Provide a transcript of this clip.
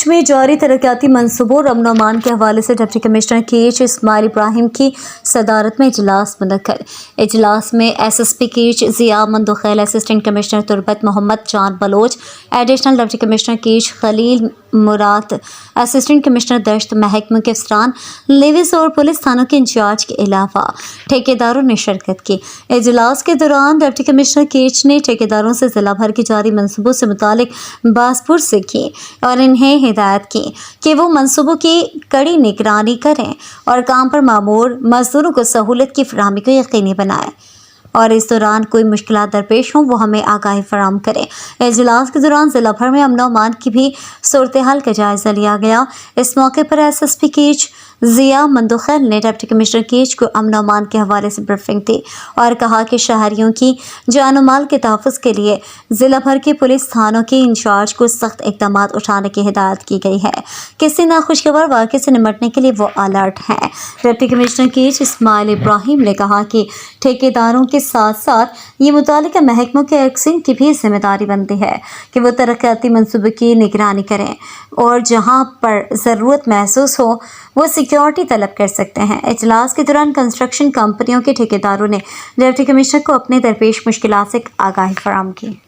केच में जारी तरक्याती मंसूबों और अमन अमान के हवाले से डिप्टी कमिश्नर केच इस्माइल इब्राहिम की सदारत में इजलास मुनक्कद। इजलास में SSP केच ज़िया मंदुखैल, असिस्टेंट कमिश्नर तुरबत मोहम्मद जान बलोच, एडिशनल डिप्टी कमिश्नर केच खलील मुराद, असिस्टेंट कमिश्नर दश्त महकमे के अफसरान, लेविस और पुलिस थानों के इंचार्ज के अलावा ठेकेदारों ने शिरकत की। इजलास के दौरान डिप्टी कमिश्नर केच ने ठेकेदारों से जिला भर की जारी मंसूबों से मुतालिक बासपुर से की और इन्हें हिदायत की कि वो मंसूबों की कड़ी निगरानी करें और काम पर मामूर मजदूरों को सहूलत की फराहमी को यकीनी बनाएं और इस दौरान कोई मुश्किलात दरपेश हों वो हमें आगाही फराहम करें। इजलास के दौरान जिला भर में अमन अमान की भी सूरत हाल का जायजा लिया गया। इस मौके पर SSP केच ज़िया मंदुखैल ने डिप्टी कमिश्नर केच को अमन अमान के हवाले से ब्रीफिंग दी और कहा कि शहरियों की जान माल के तहफ़्फ़ुज़ के लिए ज़िला भर के पुलिस थानों के इंचार्ज को सख्त इक़दाम उठाने की हिदायत की गई है। किसी नाखुशगवार वाक़े से निपटने के लिए वो अलर्ट हैं। डिप्टी कमिश्नर केच इस्माइल इब्राहिम ने कहा कि ठेकेदारों के साथ साथ ये मुतालिका महकमों के अक्सर की भी जिम्मेदारी बनती है कि वो तरक्याती मंसूबे की निगरानी करें और जहाँ पर ज़रूरत महसूस हो वो सिक्योरिटी तलब कर सकते हैं। इजलास के दौरान कंस्ट्रक्शन कंपनियों के ठेकेदारों ने डिप्टी कमिश्नर को अपने दरपेश मुश्किलात से आगाही फराहम की।